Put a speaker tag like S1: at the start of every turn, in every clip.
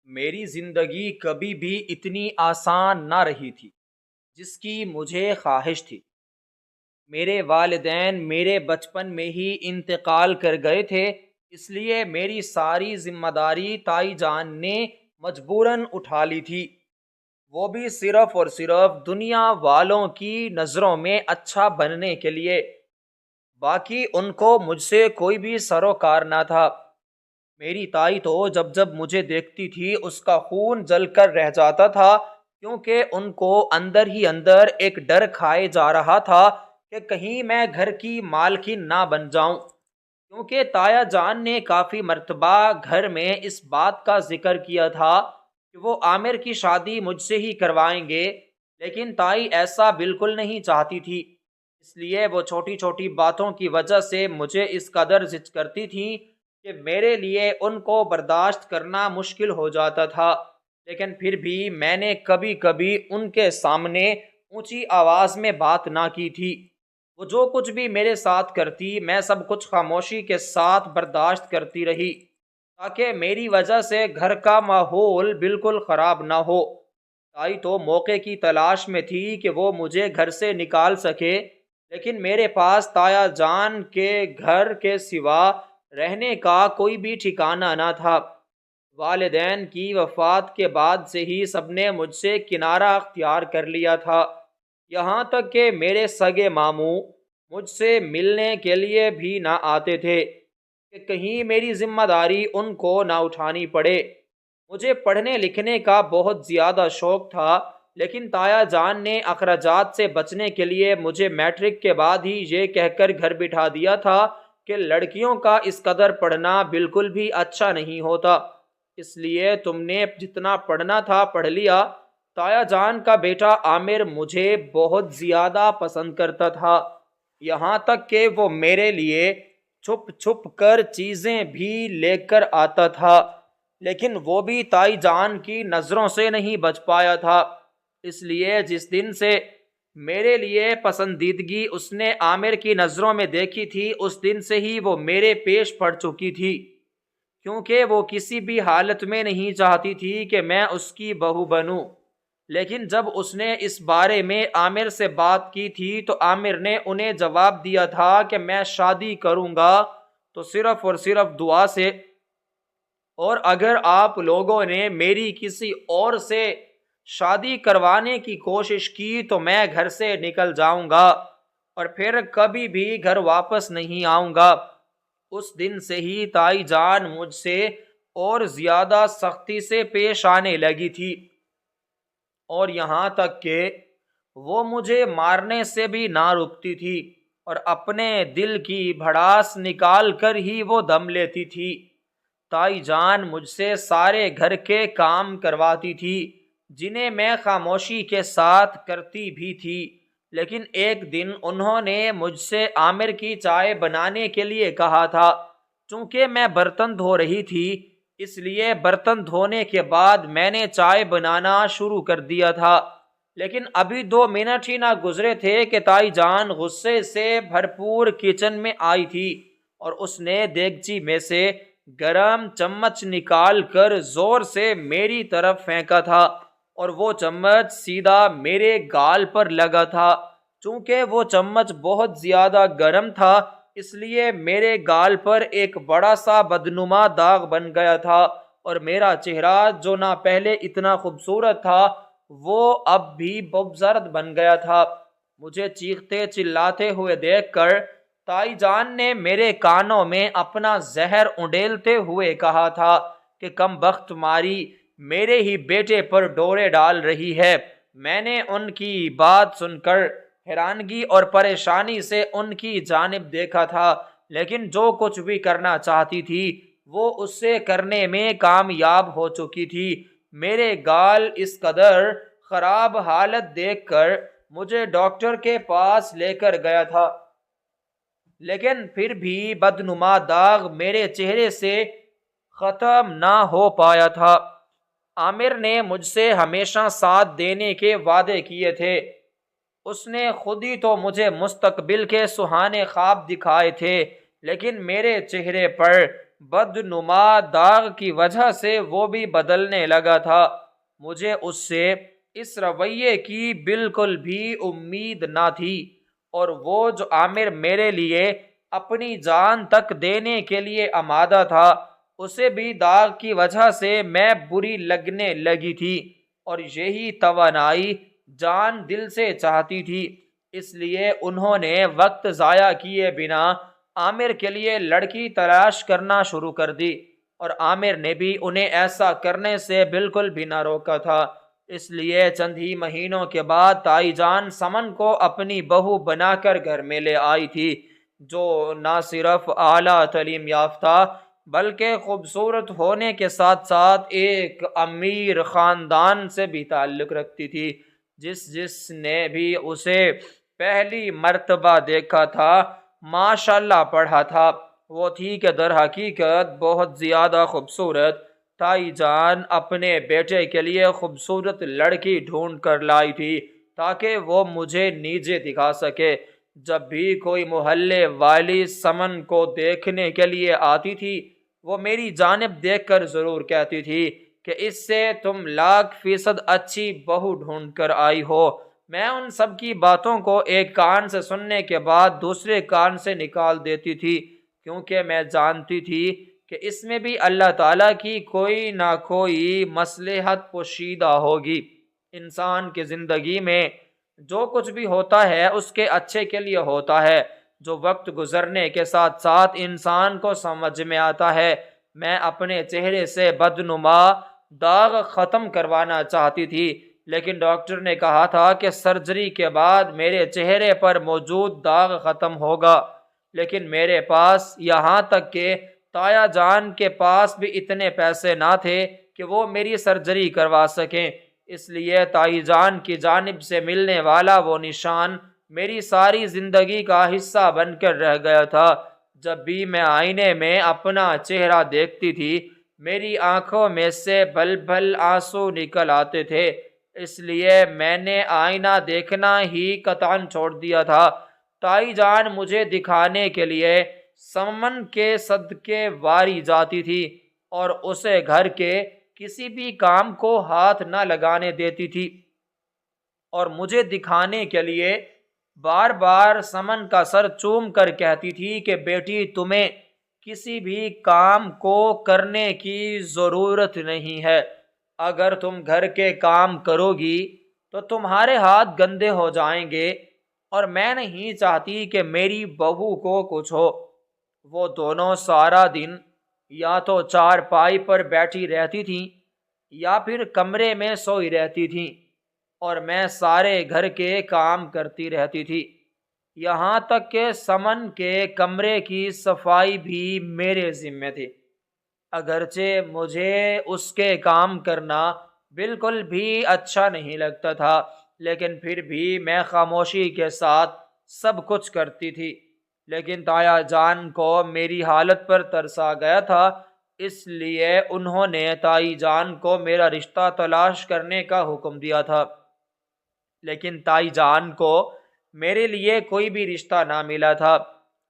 S1: میری زندگی کبھی بھی اتنی آسان نہ رہی تھی جس کی مجھے خواہش تھی۔ میرے والدین میرے بچپن میں ہی انتقال کر گئے تھے، اس لیے میری ساری ذمہ داری تائی جان نے مجبوراً اٹھا لی تھی، وہ بھی صرف اور صرف دنیا والوں کی نظروں میں اچھا بننے کے لیے۔ باقی ان کو مجھ سے کوئی بھی سروکار نہ تھا۔ میری تائی تو جب جب مجھے دیکھتی تھی اس کا خون جل کر رہ جاتا تھا، کیونکہ ان کو اندر ہی اندر ایک ڈر کھائے جا رہا تھا کہ کہیں میں گھر کی مالکن نہ بن جاؤں، کیونکہ تایا جان نے کافی مرتبہ گھر میں اس بات کا ذکر کیا تھا کہ وہ عامر کی شادی مجھ سے ہی کروائیں گے، لیکن تائی ایسا بالکل نہیں چاہتی تھی۔ اس لیے وہ چھوٹی چھوٹی باتوں کی وجہ سے مجھے اس قدر ضد کرتی تھی کہ میرے لیے ان کو برداشت کرنا مشکل ہو جاتا تھا، لیکن پھر بھی میں نے کبھی کبھی ان کے سامنے اونچی آواز میں بات نہ کی تھی۔ وہ جو کچھ بھی میرے ساتھ کرتی میں سب کچھ خاموشی کے ساتھ برداشت کرتی رہی، تاکہ میری وجہ سے گھر کا ماحول بالکل خراب نہ ہو۔ تائی تو موقع کی تلاش میں تھی کہ وہ مجھے گھر سے نکال سکے، لیکن میرے پاس تایا جان کے گھر کے سوا رہنے کا کوئی بھی ٹھکانہ نہ تھا۔ والدین کی وفات کے بعد سے ہی سب نے مجھ سے کنارہ اختیار کر لیا تھا، یہاں تک کہ میرے سگے ماموں مجھ سے ملنے کے لیے بھی نہ آتے تھے کہ کہیں میری ذمہ داری ان کو نہ اٹھانی پڑے۔ مجھے پڑھنے لکھنے کا بہت زیادہ شوق تھا، لیکن تایا جان نے اخراجات سے بچنے کے لیے مجھے میٹرک کے بعد ہی یہ کہہ کر گھر بٹھا دیا تھا کہ لڑکیوں کا اس قدر پڑھنا بالکل بھی اچھا نہیں ہوتا، اس لیے تم نے جتنا پڑھنا تھا پڑھ لیا۔ تایا جان کا بیٹا عامر مجھے بہت زیادہ پسند کرتا تھا، یہاں تک کہ وہ میرے لیے چھپ چھپ کر چیزیں بھی لے کر آتا تھا، لیکن وہ بھی تائی جان کی نظروں سے نہیں بچ پایا تھا۔ اس لیے جس دن سے میرے لیے پسندیدگی اس نے عامر کی نظروں میں دیکھی تھی، اس دن سے ہی وہ میرے پیش پڑ چکی تھی، کیونکہ وہ کسی بھی حالت میں نہیں چاہتی تھی کہ میں اس کی بہو بنوں۔ لیکن جب اس نے اس بارے میں عامر سے بات کی تھی تو عامر نے انہیں جواب دیا تھا کہ میں شادی کروں گا تو صرف اور صرف دعا سے، اور اگر آپ لوگوں نے میری کسی اور سے شادی کروانے کی کوشش کی تو میں گھر سے نکل جاؤں گا اور پھر کبھی بھی گھر واپس نہیں آؤں گا۔ اس دن سے ہی تائی جان مجھ سے اور زیادہ سختی سے پیش آنے لگی تھی، اور یہاں تک کہ وہ مجھے مارنے سے بھی نہ رکتی تھی، اور اپنے دل کی بھڑاس نکال کر ہی وہ دم لیتی تھی۔ تائی جان مجھ سے سارے گھر کے کام کرواتی تھی، جنہیں میں خاموشی کے ساتھ کرتی بھی تھی، لیکن ایک دن انہوں نے مجھ سے عامر کی چائے بنانے کے لیے کہا تھا۔ چونکہ میں برتن دھو رہی تھی، اس لیے برتن دھونے کے بعد میں نے چائے بنانا شروع کر دیا تھا، لیکن ابھی 2 منٹ ہی نہ گزرے تھے کہ تائی جان غصے سے بھرپور کچن میں آئی تھی، اور اس نے دیگچی میں سے گرم چمچ نکال کر زور سے میری طرف پھینکا تھا، اور وہ چمچ سیدھا میرے گال پر لگا تھا۔ چونکہ وہ چمچ بہت زیادہ گرم تھا، اس لیے میرے گال پر ایک بڑا سا بدنما داغ بن گیا تھا، اور میرا چہرہ جو نہ پہلے اتنا خوبصورت تھا وہ اب بھی ببزرد بن گیا تھا۔ مجھے چیختے چلاتے ہوئے دیکھ کر تائی جان نے میرے کانوں میں اپنا زہر انڈیلتے ہوئے کہا تھا کہ کم بخت ماری میرے ہی بیٹے پر ڈورے ڈال رہی ہے۔ میں نے ان کی بات سن کر حیرانگی اور پریشانی سے ان کی جانب دیکھا تھا، لیکن جو کچھ بھی کرنا چاہتی تھی وہ اس سے کرنے میں کامیاب ہو چکی تھی۔ میرے گال اس قدر خراب حالت دیکھ کر مجھے ڈاکٹر کے پاس لے کر گیا تھا، لیکن پھر بھی بدنما داغ میرے چہرے سے ختم نہ ہو پایا تھا۔ عامر نے مجھ سے ہمیشہ ساتھ دینے کے وعدے کیے تھے، اس نے خود ہی تو مجھے مستقبل کے سہانے خواب دکھائے تھے، لیکن میرے چہرے پر بدنما داغ کی وجہ سے وہ بھی بدلنے لگا تھا۔ مجھے اس سے اس رویے کی بالکل بھی امید نہ تھی، اور وہ جو عامر میرے لیے اپنی جان تک دینے کے لیے آمادہ تھا، اسے بھی داغ کی وجہ سے میں بری لگنے لگی تھی، اور یہی توانائی جان دل سے چاہتی تھی۔ اس لیے انہوں نے وقت ضائع کیے بنا عامر کے لیے لڑکی تلاش کرنا شروع کر دی، اور عامر نے بھی انہیں ایسا کرنے سے بالکل بھی نہ روکا تھا۔ اس لیے چند ہی مہینوں کے بعد تائی جان سمن کو اپنی بہو بنا کر گھر میں لے آئی تھی، جو نہ صرف اعلیٰ تعلیم یافتہ بلکہ خوبصورت ہونے کے ساتھ ساتھ ایک امیر خاندان سے بھی تعلق رکھتی تھی۔ جس نے بھی اسے پہلی مرتبہ دیکھا تھا ماشاءاللہ پڑھا تھا، وہ تھی کہ در حقیقت بہت زیادہ خوبصورت۔ تائی جان اپنے بیٹے کے لیے خوبصورت لڑکی ڈھونڈ کر لائی تھی تاکہ وہ مجھے نیچے دکھا سکے۔ جب بھی کوئی محلے والی سمن کو دیکھنے کے لیے آتی تھی، وہ میری جانب دیکھ کر ضرور کہتی تھی کہ اس سے تم 1,00,000% اچھی بہو ڈھونڈ کر آئی ہو۔ میں ان سب کی باتوں کو ایک کان سے سننے کے بعد دوسرے کان سے نکال دیتی تھی، کیونکہ میں جانتی تھی کہ اس میں بھی اللہ تعالیٰ کی کوئی نہ کوئی مصلحت پوشیدہ ہوگی۔ انسان کی زندگی میں جو کچھ بھی ہوتا ہے اس کے اچھے کے لیے ہوتا ہے، جو وقت گزرنے کے ساتھ ساتھ انسان کو سمجھ میں آتا ہے۔ میں اپنے چہرے سے بدنما داغ ختم کروانا چاہتی تھی، لیکن ڈاکٹر نے کہا تھا کہ سرجری کے بعد میرے چہرے پر موجود داغ ختم ہوگا، لیکن میرے پاس، یہاں تک کہ تایا جان کے پاس بھی اتنے پیسے نہ تھے کہ وہ میری سرجری کروا سکیں۔ اس لیے تائی جان کی جانب سے ملنے والا وہ نشان میری ساری زندگی کا حصہ بن کر رہ گیا تھا۔ جب بھی میں آئینے میں اپنا چہرہ دیکھتی تھی، میری آنکھوں میں سے بل بل آنسو نکل آتے تھے۔ اس لیے میں نے آئینہ دیکھنا ہی قطعاً چھوڑ دیا تھا۔ تائی جان مجھے دکھانے کے لیے سمن کے صدقے واری جاتی تھی، اور اسے گھر کے کسی بھی کام کو ہاتھ نہ لگانے دیتی تھی، اور مجھے دکھانے کے لیے بار بار سمن کا سر چوم کر کہتی تھی کہ بیٹی، تمہیں کسی بھی کام کو کرنے کی ضرورت نہیں ہے۔ اگر تم گھر کے کام کرو گی تو تمہارے ہاتھ گندے ہو جائیں گے، اور میں نہیں چاہتی کہ میری بہو کو کچھ ہو۔ وہ دونوں سارا دن یا تو چارپائی پر بیٹھی رہتی تھیں یا پھر کمرے میں سوئی رہتی تھیں، اور میں سارے گھر کے کام کرتی رہتی تھی، یہاں تک کہ سمن کے کمرے کی صفائی بھی میرے ذمے تھی۔ اگرچہ مجھے اس کے کام کرنا بالکل بھی اچھا نہیں لگتا تھا، لیکن پھر بھی میں خاموشی کے ساتھ سب کچھ کرتی تھی۔ لیکن تایا جان کو میری حالت پر ترس آ گیا تھا، اس لیے انہوں نے تائی جان کو میرا رشتہ تلاش کرنے کا حکم دیا تھا، لیکن تائی جان کو میرے لیے کوئی بھی رشتہ نہ ملا تھا،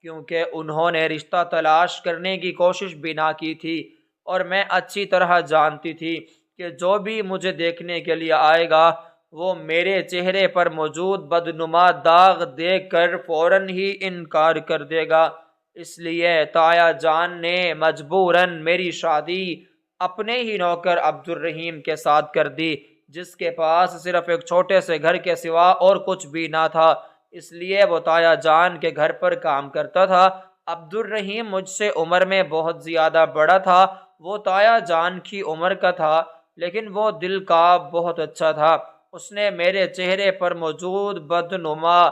S1: کیونکہ انہوں نے رشتہ تلاش کرنے کی کوشش بھی نہ کی تھی، اور میں اچھی طرح جانتی تھی کہ جو بھی مجھے دیکھنے کے لیے آئے گا وہ میرے چہرے پر موجود بدنما داغ دیکھ کر فوراً ہی انکار کر دے گا۔ اس لیے تایا جان نے مجبوراً میری شادی اپنے ہی نوکر عبد الرحیم کے ساتھ کر دی، جس کے پاس صرف ایک چھوٹے سے گھر کے سوا اور کچھ بھی نہ تھا۔ اس لیے وہ تایا جان کے گھر پر کام کرتا تھا۔ عبد الرحیم مجھ سے عمر میں بہت زیادہ بڑا تھا، وہ تایا جان کی عمر کا تھا، لیکن وہ دل کا بہت اچھا تھا۔ اس نے میرے چہرے پر موجود بدنما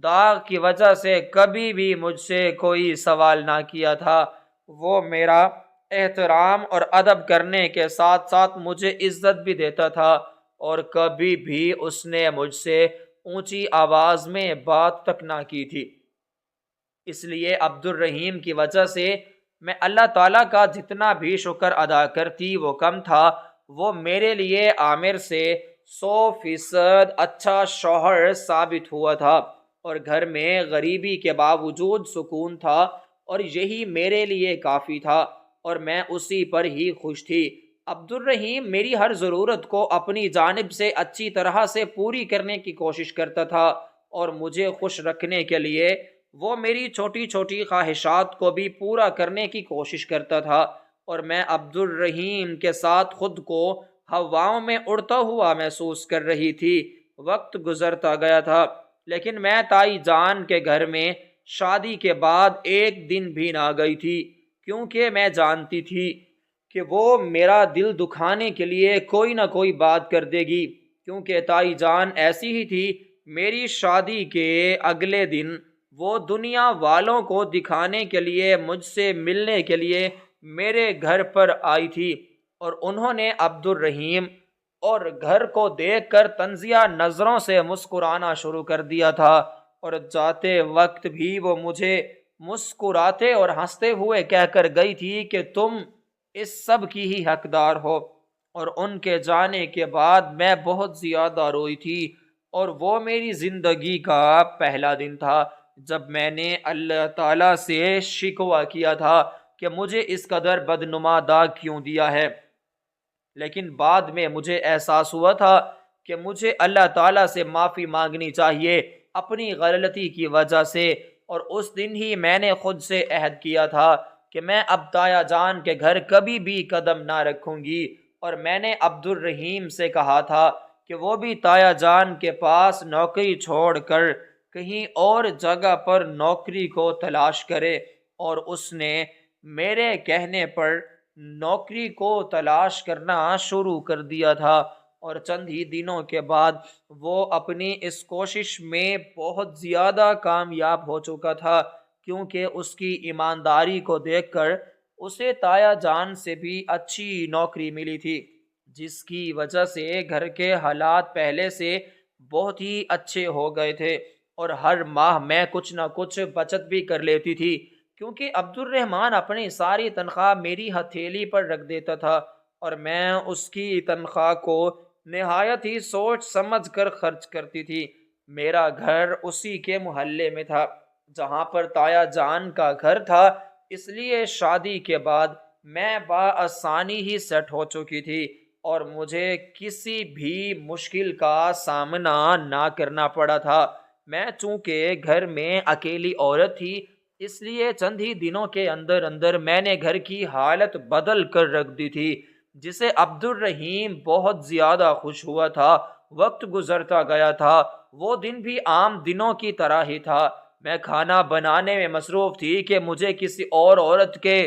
S1: داغ کی وجہ سے کبھی بھی مجھ سے کوئی سوال نہ کیا تھا۔ وہ میرا احترام اور ادب کرنے کے ساتھ ساتھ مجھے عزت بھی دیتا تھا، اور کبھی بھی اس نے مجھ سے اونچی آواز میں بات تک نہ کی تھی۔ اس لیے عبد الرحیم کی وجہ سے میں اللہ تعالیٰ کا جتنا بھی شکر ادا کرتی وہ کم تھا۔ وہ میرے لیے عامر سے 100% اچھا شوہر ثابت ہوا تھا، اور گھر میں غریبی کے باوجود سکون تھا، اور یہی میرے لیے کافی تھا۔ اور میں اسی پر ہی خوش تھی۔ عبد الرحیم میری ہر ضرورت کو اپنی جانب سے اچھی طرح سے پوری کرنے کی کوشش کرتا تھا، اور مجھے خوش رکھنے کے لیے وہ میری چھوٹی چھوٹی خواہشات کو بھی پورا کرنے کی کوشش کرتا تھا، اور میں عبد الرحیم کے ساتھ خود کو ہواؤں میں اڑتا ہوا محسوس کر رہی تھی۔ وقت گزرتا گیا تھا، لیکن میں تائی جان کے گھر میں شادی کے بعد ایک دن بھی نہ گئی تھی، کیونکہ میں جانتی تھی کہ وہ میرا دل دکھانے کے لیے کوئی نہ کوئی بات کر دے گی، کیونکہ تائی جان ایسی ہی تھی۔ میری شادی کے اگلے دن وہ دنیا والوں کو دکھانے کے لیے مجھ سے ملنے کے لیے میرے گھر پر آئی تھی، اور انہوں نے عبد الرحیم اور گھر کو دیکھ کر طنزیہ نظروں سے مسکرانا شروع کر دیا تھا، اور جاتے وقت بھی وہ مجھے مسکراتے اور ہنستے ہوئے کہہ کر گئی تھی کہ تم اس سب کی ہی حقدار ہو۔ اور ان کے جانے کے بعد میں بہت زیادہ روئی تھی، اور وہ میری زندگی کا پہلا دن تھا جب میں نے اللہ تعالیٰ سے شکوہ کیا تھا کہ مجھے اس قدر بدنما داغ کیوں دیا ہے۔ لیکن بعد میں مجھے احساس ہوا تھا کہ مجھے اللہ تعالیٰ سے معافی مانگنی چاہیے اپنی غلطی کی وجہ سے، اور اس دن ہی میں نے خود سے عہد کیا تھا کہ میں اب تایا جان کے گھر کبھی بھی قدم نہ رکھوں گی، اور میں نے عبد الرحیم سے کہا تھا کہ وہ بھی تایا جان کے پاس نوکری چھوڑ کر کہیں اور جگہ پر نوکری کو تلاش کرے، اور اس نے میرے کہنے پر نوکری کو تلاش کرنا شروع کر دیا تھا، اور چند ہی دنوں کے بعد وہ اپنی اس کوشش میں بہت زیادہ کامیاب ہو چکا تھا، کیونکہ اس کی ایمانداری کو دیکھ کر اسے تایا جان سے بھی اچھی نوکری ملی تھی، جس کی وجہ سے گھر کے حالات پہلے سے بہت ہی اچھے ہو گئے تھے، اور ہر ماہ میں کچھ نہ کچھ بچت بھی کر لیتی تھی، کیونکہ عبد الرحمان اپنی ساری تنخواہ میری ہتھیلی پر رکھ دیتا تھا، اور میں اس کی تنخواہ کو نہایت ہی سوچ سمجھ کر خرچ کرتی تھی۔ میرا گھر اسی کے محلے میں تھا جہاں پر تایا جان کا گھر تھا، اس لیے شادی کے بعد میں بآسانی ہی سیٹ ہو چکی تھی، اور مجھے کسی بھی مشکل کا سامنا نہ کرنا پڑا تھا۔ میں چونکہ گھر میں اکیلی عورت تھی، اس لیے چند ہی دنوں کے اندر اندر میں نے گھر کی حالت بدل کر رکھ دی تھی، جسے عبد الرحیم بہت زیادہ خوش ہوا تھا۔ وقت گزرتا گیا تھا، وہ دن بھی عام دنوں کی طرح ہی تھا۔ میں کھانا بنانے میں مصروف تھی کہ مجھے کسی اور عورت کے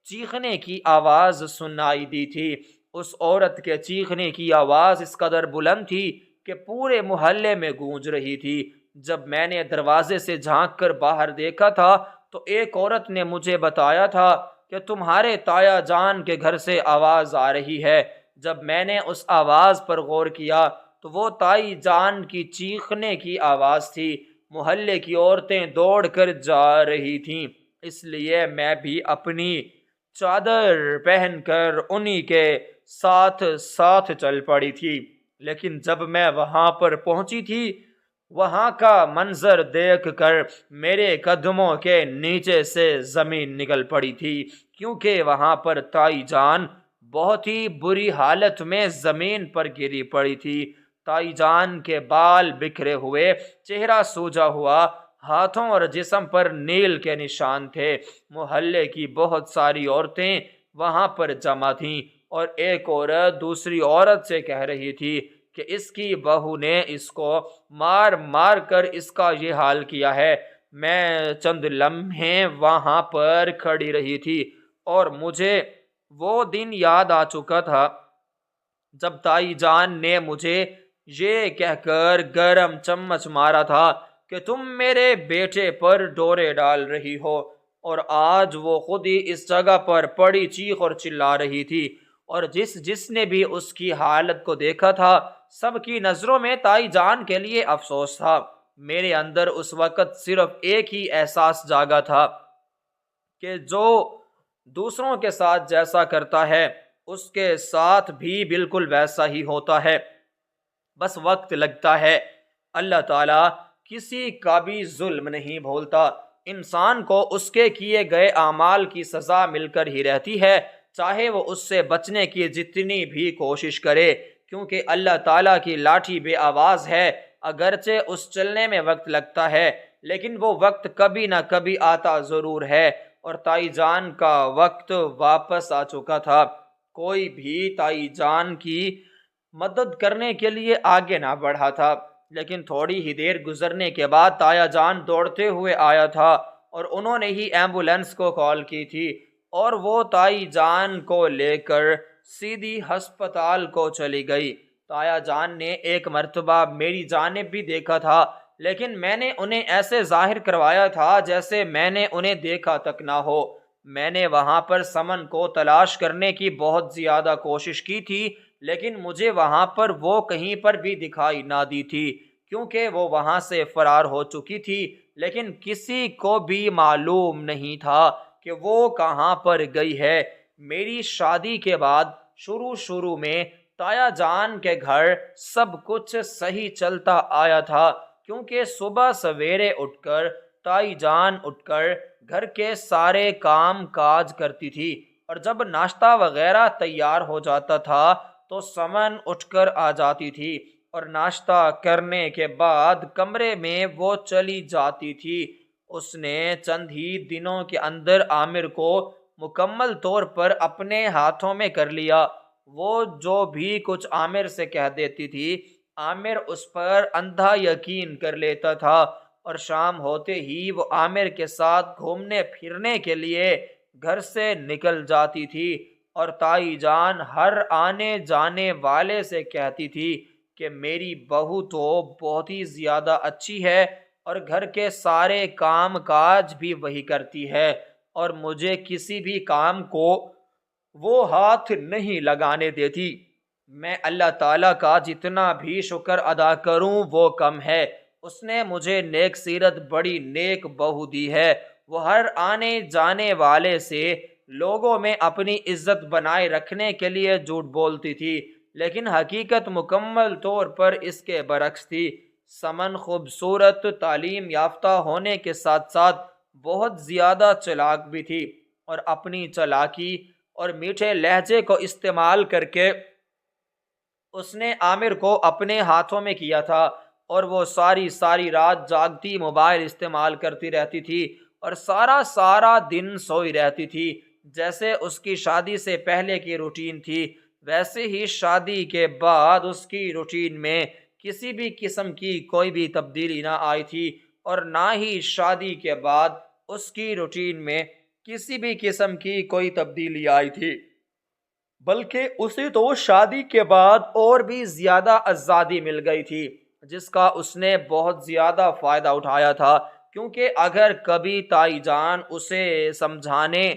S1: چیخنے کی آواز سنائی دی تھی۔ اس عورت کے چیخنے کی آواز اس قدر بلند تھی کہ پورے محلے میں گونج رہی تھی۔ جب میں نے دروازے سے جھانک کر باہر دیکھا تھا تو ایک عورت نے مجھے بتایا تھا کہ تمہارے تایا جان کے گھر سے آواز آ رہی ہے۔ جب میں نے اس آواز پر غور کیا تو وہ تائی جان کی چیخنے کی آواز تھی۔ محلے کی عورتیں دوڑ کر جا رہی تھیں، اس لیے میں بھی اپنی چادر پہن کر انہی کے ساتھ ساتھ چل پڑی تھی۔ لیکن جب میں وہاں پر پہنچی تھی، وہاں کا منظر دیکھ کر میرے قدموں کے نیچے سے زمین نکل پڑی تھی، کیونکہ وہاں پر تائی جان بہت ہی بری حالت میں زمین پر گری پڑی تھی۔ تائی جان کے بال بکھرے ہوئے، چہرہ سوجا ہوا، ہاتھوں اور جسم پر نیل کے نشان تھے۔ محلے کی بہت ساری عورتیں وہاں پر جمع تھیں، اور ایک عورت دوسری عورت سے کہہ رہی تھی کہ اس کی بہو نے اس کو مار مار کر اس کا یہ حال کیا ہے۔ میں چند لمحے وہاں پر کھڑی رہی تھی، اور مجھے وہ دن یاد آ چکا تھا جب تائی جان نے مجھے یہ کہہ کر گرم چمچ مارا تھا کہ تم میرے بیٹے پر ڈورے ڈال رہی ہو، اور آج وہ خود ہی اس جگہ پر پڑی چیخ اور چلا رہی تھی، اور جس نے بھی اس کی حالت کو دیکھا تھا، سب کی نظروں میں تائی جان کے لیے افسوس تھا۔ میرے اندر اس وقت صرف ایک ہی احساس جاگا تھا کہ جو دوسروں کے ساتھ جیسا کرتا ہے اس کے ساتھ بھی بالکل ویسا ہی ہوتا ہے، بس وقت لگتا ہے۔ اللہ تعالیٰ کسی کا بھی ظلم نہیں بھولتا، انسان کو اس کے کیے گئے اعمال کی سزا مل کر ہی رہتی ہے، چاہے وہ اس سے بچنے کی جتنی بھی کوشش کرے، کیونکہ اللہ تعالیٰ کی لاٹھی بے آواز ہے، اگرچہ اس چلنے میں وقت لگتا ہے لیکن وہ وقت کبھی نہ کبھی آتا ضرور ہے، اور تائی جان کا وقت واپس آ چکا تھا۔ کوئی بھی تائی جان کی مدد کرنے کے لیے آگے نہ بڑھا تھا، لیکن تھوڑی ہی دیر گزرنے کے بعد تایا جان دوڑتے ہوئے آیا تھا، اور انہوں نے ہی ایمبولینس کو کال کی تھی، اور وہ تائی جان کو لے کر سیدھی ہسپتال کو چلی گئی۔ تایا جان نے ایک مرتبہ میری جانب بھی دیکھا تھا، لیکن میں نے انہیں ایسے ظاہر کروایا تھا جیسے میں نے انہیں دیکھا تک نہ ہو۔ میں نے وہاں پر سمن کو تلاش کرنے کی بہت زیادہ کوشش کی تھی، لیکن مجھے وہاں پر وہ کہیں پر بھی دکھائی نہ دی تھی، کیونکہ وہ وہاں سے فرار ہو چکی تھی، لیکن کسی کو بھی معلوم نہیں تھا کہ وہ کہاں پر گئی ہے۔ میری شادی کے بعد شروع میں تایا جان کے گھر سب کچھ صحیح چلتا آیا تھا، کیونکہ صبح سویرے اٹھ کر تائی جان اٹھ کر گھر کے سارے کام کاج کرتی تھی، اور جب ناشتہ وغیرہ تیار ہو جاتا تھا تو سمن اٹھ کر آ جاتی تھی، اور ناشتہ کرنے کے بعد کمرے میں وہ چلی جاتی تھی۔ اس نے چند ہی دنوں کے اندر عامر کو مکمل طور پر اپنے ہاتھوں میں کر لیا۔ وہ جو بھی کچھ عامر سے کہہ دیتی تھی، عامر اس پر اندھا یقین کر لیتا تھا، اور شام ہوتے ہی وہ عامر کے ساتھ گھومنے پھرنے کے لیے گھر سے نکل جاتی تھی، اور تائی جان ہر آنے جانے والے سے کہتی تھی کہ میری بہو تو بہت ہی زیادہ اچھی ہے، اور گھر کے سارے کام کاج بھی وہی کرتی ہے، اور مجھے کسی بھی کام کو وہ ہاتھ نہیں لگانے دیتی۔ میں اللہ تعالیٰ کا جتنا بھی شکر ادا کروں وہ کم ہے۔ اس نے مجھے نیک سیرت بڑی نیک بہو دی ہے۔ وہ ہر آنے جانے والے سے لوگوں میں اپنی عزت بنائے رکھنے کے لیے جھوٹ بولتی تھی، لیکن حقیقت مکمل طور پر اس کے برعکس تھی۔ سمن خوبصورت، تعلیم یافتہ ہونے کے ساتھ ساتھ بہت زیادہ چلاک بھی تھی، اور اپنی چالاکی اور میٹھے لہجے کو استعمال کر کے اس نے عامر کو اپنے ہاتھوں میں کیا تھا، اور وہ ساری رات جاگتی موبائل استعمال کرتی رہتی تھی، اور سارا دن سوئی رہتی تھی۔ جیسے اس کی شادی سے پہلے کی روٹین تھی، ویسے ہی شادی کے بعد اس کی روٹین میں کسی بھی قسم کی کوئی بھی تبدیلی نہ آئی تھی، اور نہ ہی شادی کے بعد اس کی روٹین میں کسی بھی قسم کی کوئی تبدیلی آئی تھی، بلکہ اسے تو شادی کے بعد اور بھی زیادہ آزادی مل گئی تھی، جس کا اس نے بہت زیادہ فائدہ اٹھایا تھا۔ کیونکہ اگر کبھی تائی جان اسے سمجھانے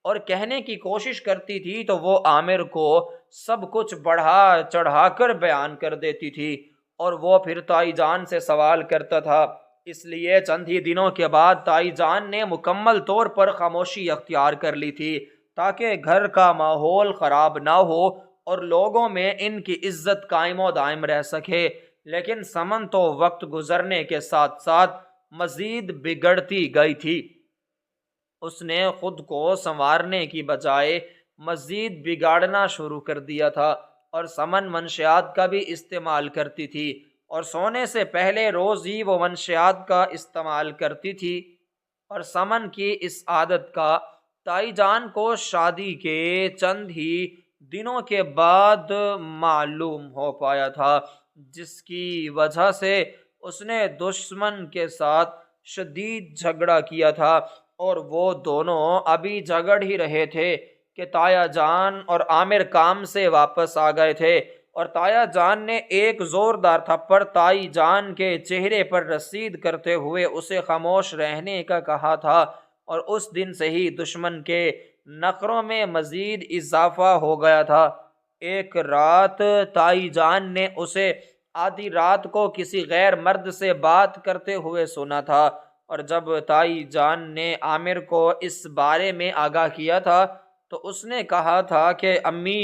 S1: اور کہنے کی کوشش کرتی تھی تو وہ عامر کو سب کچھ بڑھا چڑھا کر بیان کر دیتی تھی، اور وہ پھر تائی جان سے سوال کرتا تھا۔ اس لیے چند ہی دنوں کے بعد تائی جان نے مکمل طور پر خاموشی اختیار کر لی تھی، تاکہ گھر کا ماحول خراب نہ ہو اور لوگوں میں ان کی عزت قائم و دائم رہ سکے۔ لیکن سمن تو وقت گزرنے کے ساتھ ساتھ مزید بگڑتی گئی تھی۔ اس نے خود کو سنوارنے کی بجائے مزید بگاڑنا شروع کر دیا تھا، اور سمن منشیات کا بھی استعمال کرتی تھی، اور سونے سے پہلے روز ہی وہ منشیات کا استعمال کرتی تھی۔ اور سمن کی اس عادت کا تائی جان کو شادی کے چند ہی دنوں کے بعد معلوم ہو پایا تھا، جس کی وجہ سے اس نے دشمن کے ساتھ شدید جھگڑا کیا تھا، اور وہ دونوں ابھی جھگڑ ہی رہے تھے کہ تایا جان اور عامر کام سے واپس آ گئے تھے، اور تایا جان نے ایک زوردار تھپڑ تائی جان کے چہرے پر رسید کرتے ہوئے اسے خاموش رہنے کا کہا تھا، اور اس دن سے ہی دشمن کے نخروں میں مزید اضافہ ہو گیا تھا۔ ایک رات تائی جان نے اسے آدھی رات کو کسی غیر مرد سے بات کرتے ہوئے سنا تھا، اور جب تائی جان نے عامر کو اس بارے میں آگاہ کیا تھا تو اس نے کہا تھا کہ امی،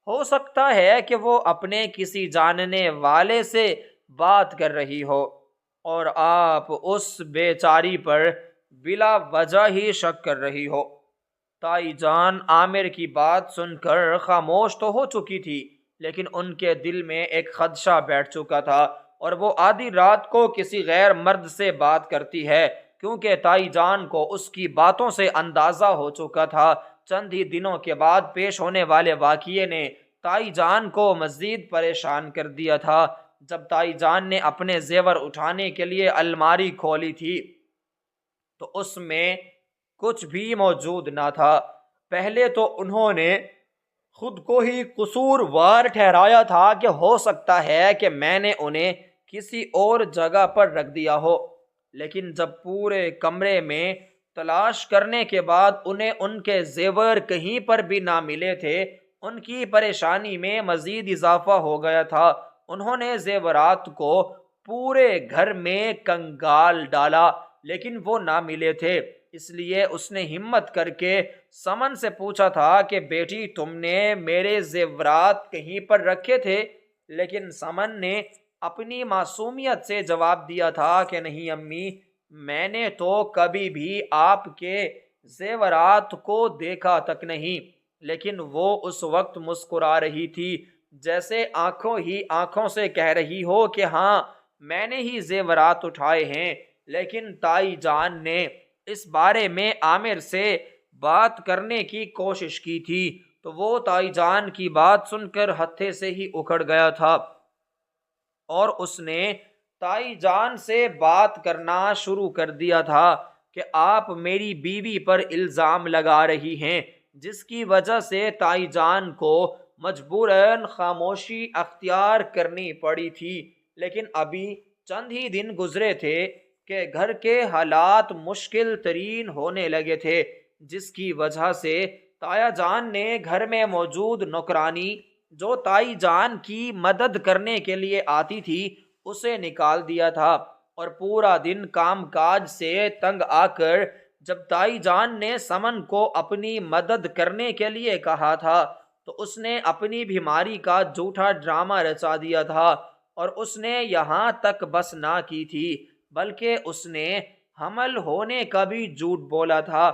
S1: ہو سکتا ہے کہ وہ اپنے کسی جاننے والے سے بات کر رہی ہو، اور آپ اس بیچاری پر بلا وجہ ہی شک کر رہی ہو۔ تائی جان عامر کی بات سن کر خاموش تو ہو چکی تھی، لیکن ان کے دل میں ایک خدشہ بیٹھ چکا تھا، اور وہ آدھی رات کو کسی غیر مرد سے بات کرتی ہے، کیونکہ تائی جان کو اس کی باتوں سے اندازہ ہو چکا تھا۔ چند ہی دنوں کے بعد پیش ہونے والے واقعے نے تائی جان کو مزید پریشان کر دیا تھا۔ جب تائی جان نے اپنے زیور اٹھانے کے لیے الماری کھولی تھی تو اس میں کچھ بھی موجود نہ تھا۔ پہلے تو انہوں نے خود کو ہی قصوروار ٹھہرایا تھا کہ ہو سکتا ہے کہ میں نے انہیں کسی اور جگہ پر رکھ دیا ہو، لیکن جب پورے کمرے میں تلاش کرنے کے بعد انہیں ان کے زیور کہیں پر بھی نہ ملے تھے، ان کی پریشانی میں مزید اضافہ ہو گیا تھا۔ انہوں نے زیورات کو پورے گھر میں کنگال ڈالا، لیکن وہ نہ ملے تھے۔ اس لیے اس نے ہمت کر کے سمن سے پوچھا تھا کہ بیٹی، تم نے میرے زیورات کہیں پر رکھے تھے؟ لیکن سمن نے اپنی معصومیت سے جواب دیا تھا کہ نہیں امی، میں نے تو کبھی بھی آپ کے زیورات کو دیکھا تک نہیں۔ لیکن وہ اس وقت مسکرا رہی تھی جیسے آنکھوں ہی آنکھوں سے کہہ رہی ہو کہ ہاں، میں نے ہی زیورات اٹھائے ہیں۔ لیکن تائی جان نے اس بارے میں عامر سے بات کرنے کی کوشش کی تھی، تو وہ تائی جان کی بات سن کر ہتھے سے ہی اکھڑ گیا تھا، اور اس نے تائی جان سے بات کرنا شروع کر دیا تھا کہ آپ میری بیوی پر الزام لگا رہی ہیں، جس کی وجہ سے تائی جان کو مجبوراً خاموشی اختیار کرنی پڑی تھی۔ لیکن ابھی چند ہی دن گزرے تھے کہ گھر کے حالات مشکل ترین ہونے لگے تھے، جس کی وجہ سے تایا جان نے گھر میں موجود نوکرانی جو تائی جان کی مدد کرنے کے لیے آتی تھی اسے نکال دیا تھا، اور پورا دن کام کاج سے تنگ آ کر جب تائی جان نے سمن کو اپنی مدد کرنے کے لیے کہا تھا تو اس نے اپنی بیماری کا جھوٹا ڈرامہ رچا دیا تھا، اور اس نے یہاں تک بس نہ کی تھی بلکہ اس نے حمل ہونے کا بھی جھوٹ بولا تھا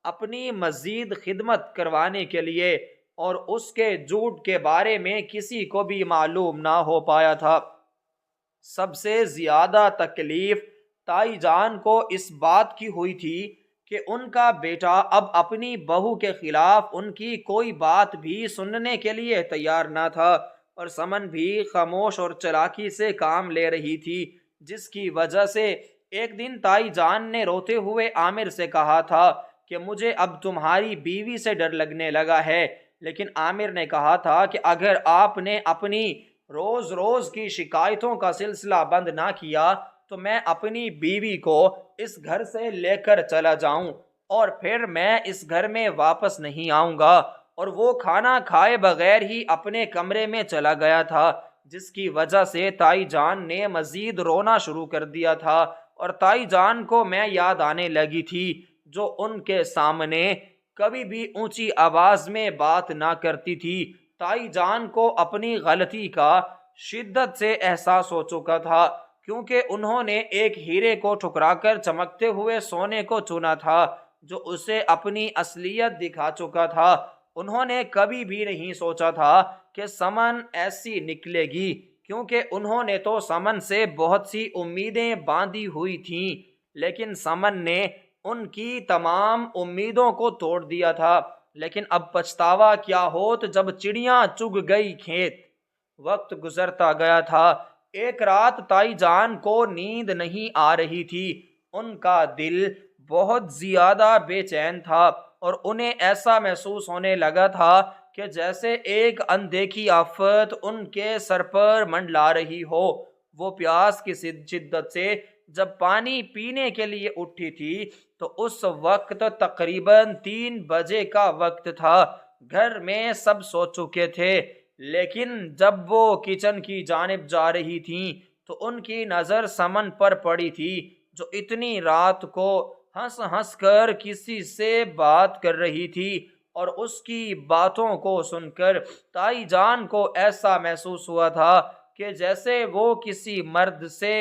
S1: اپنی مزید خدمت کروانے کے لیے، اور اس کے جھوٹ کے بارے میں کسی کو بھی معلوم نہ ہو پایا تھا۔ سب سے زیادہ تکلیف تائی جان کو اس بات کی ہوئی تھی کہ ان کا بیٹا اب اپنی بہو کے خلاف ان کی کوئی بات بھی سننے کے لیے تیار نہ تھا، اور سمن بھی خاموش اور چلاکی سے کام لے رہی تھی، جس کی وجہ سے ایک دن تائی جان نے روتے ہوئے عامر سے کہا تھا کہ مجھے اب تمہاری بیوی سے ڈر لگنے لگا ہے۔ لیکن عامر نے کہا تھا کہ اگر آپ نے اپنی روز روز کی شکایتوں کا سلسلہ بند نہ کیا تو میں اپنی بیوی کو اس گھر سے لے کر چلا جاؤں، اور پھر میں اس گھر میں واپس نہیں آؤں گا۔ اور وہ کھانا کھائے بغیر ہی اپنے کمرے میں چلا گیا تھا، جس کی وجہ سے تائی جان نے مزید رونا شروع کر دیا تھا، اور تائی جان کو میں یاد آنے لگی تھی جو ان کے سامنے کبھی بھی اونچی آواز میں بات نہ کرتی تھی۔ تائی جان کو اپنی غلطی کا شدت سے احساس ہو چکا تھا، کیونکہ انہوں نے ایک ہیرے کو ٹھکرا کر چمکتے ہوئے سونے کو چنا تھا جو اسے اپنی اصلیت دکھا چکا تھا۔ انہوں نے کبھی بھی نہیں سوچا تھا کہ سمن ایسی نکلے گی، کیونکہ انہوں نے تو سمن سے بہت سی امیدیں باندھی ہوئی تھیں، لیکن سمن نے ان کی تمام امیدوں کو توڑ دیا تھا۔ لیکن اب پچھتاوا کیا ہوت جب چڑیاں چگ گئی کھیت۔ وقت گزرتا گیا تھا۔ ایک رات تائی جان کو نیند نہیں آ رہی تھی، ان کا دل بہت زیادہ بے چین تھا، اور انہیں ایسا محسوس ہونے لگا تھا کہ جیسے ایک اندیکھی آفت ان کے سر پر منڈلا رہی ہو۔ وہ پیاس کی شدت سے جب پانی پینے کے لیے اٹھی تھی تو اس وقت تقریباً 3 بجے کا وقت تھا۔ گھر میں سب سو چکے تھے، لیکن جب وہ کچن کی جانب جا رہی تھیں تو ان کی نظر سمن پر پڑی تھی، جو اتنی رات کو ہنس ہنس کر کسی سے بات کر رہی تھی، اور اس کی باتوں کو سن کر تائی جان کو ایسا محسوس ہوا تھا کہ جیسے وہ کسی مرد سے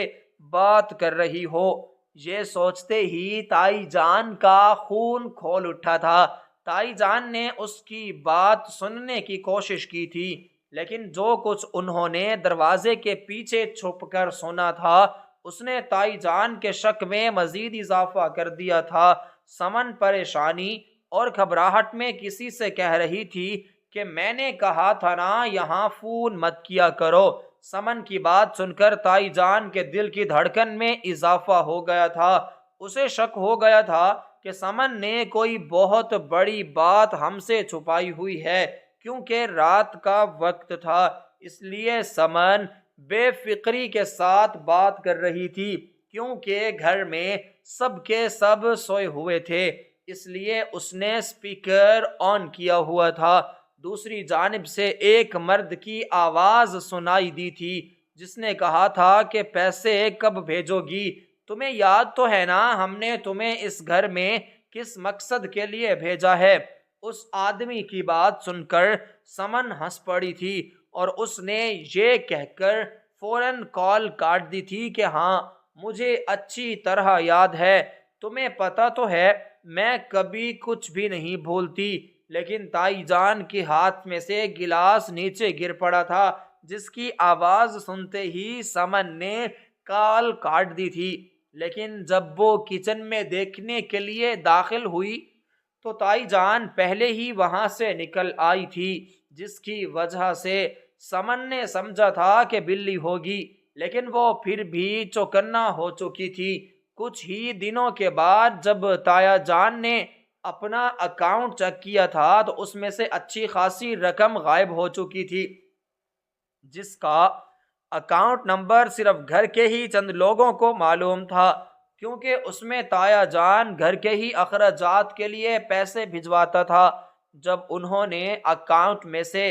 S1: بات کر رہی ہو۔ یہ سوچتے ہی تائی جان کا خون کھول اٹھا تھا۔ تائی جان نے اس کی بات سننے کی کوشش کی تھی، لیکن جو کچھ انہوں نے دروازے کے پیچھے چھپ کر سنا تھا اس نے تائی جان کے شک میں مزید اضافہ کر دیا تھا۔ سمن پریشانی اور گھبراہٹ میں کسی سے کہہ رہی تھی کہ میں نے کہا تھا نا یہاں فون مت کیا کرو۔ سمن کی بات سن کر تائی جان کے دل کی دھڑکن میں اضافہ ہو گیا تھا۔ اسے شک ہو گیا تھا کہ سمن نے کوئی بہت بڑی بات ہم سے چھپائی ہوئی ہے، کیونکہ رات کا وقت تھا، اس لیے سمن بے فکری کے ساتھ بات کر رہی تھی۔ کیونکہ گھر میں سب کے سب سوئے ہوئے تھے اس لیے اس نے اسپیکر آن کیا ہوا تھا۔ دوسری جانب سے ایک مرد کی آواز سنائی دی تھی جس نے کہا تھا کہ پیسے کب بھیجو گی؟ تمہیں یاد تو ہے نا ہم نے تمہیں اس گھر میں کس مقصد کے لیے بھیجا ہے؟ اس آدمی کی بات سن کر سمن ہنس پڑی تھی اور اس نے یہ کہہ کر فوراً کال کاٹ دی تھی کہ ہاں مجھے اچھی طرح یاد ہے، تمہیں پتہ تو ہے میں کبھی کچھ بھی نہیں بھولتی۔ لیکن تائی جان کے ہاتھ میں سے گلاس نیچے گر پڑا تھا جس کی آواز سنتے ہی سمن نے کال کاٹ دی تھی۔ لیکن جب وہ کچن میں دیکھنے کے لیے داخل ہوئی تو تائی جان پہلے ہی وہاں سے نکل آئی تھی، جس کی وجہ سے سمن نے سمجھا تھا کہ بلی ہوگی، لیکن وہ پھر بھی چوکنا ہو چکی تھی۔ کچھ ہی دنوں کے بعد جب تایا جان نے اپنا اکاؤنٹ چیک کیا تھا تو اس میں سے اچھی خاصی رقم غائب ہو چکی تھی، جس کا اکاؤنٹ نمبر صرف گھر کے ہی چند لوگوں کو معلوم تھا، کیونکہ اس میں تایا جان گھر کے ہی اخراجات کے لیے پیسے بھجواتا تھا۔ جب انہوں نے اکاؤنٹ میں سے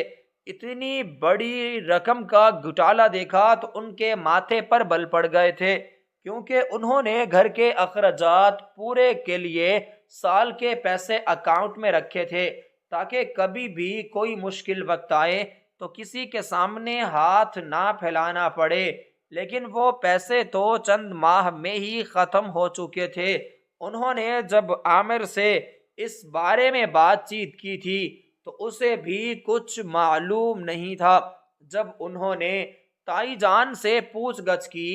S1: اتنی بڑی رقم کا گھٹالا دیکھا تو ان کے ماتھے پر بل پڑ گئے تھے، کیونکہ انہوں نے گھر کے اخراجات پورے کے لیے سال کے پیسے اکاؤنٹ میں رکھے تھے تاکہ کبھی بھی کوئی مشکل وقت آئے تو کسی کے سامنے ہاتھ نہ پھیلانا پڑے۔ لیکن وہ پیسے تو چند ماہ میں ہی ختم ہو چکے تھے۔ انہوں نے جب عامر سے اس بارے میں بات چیت کی تھی تو اسے بھی کچھ معلوم نہیں تھا۔ جب انہوں نے تائی جان سے پوچھ گچھ کی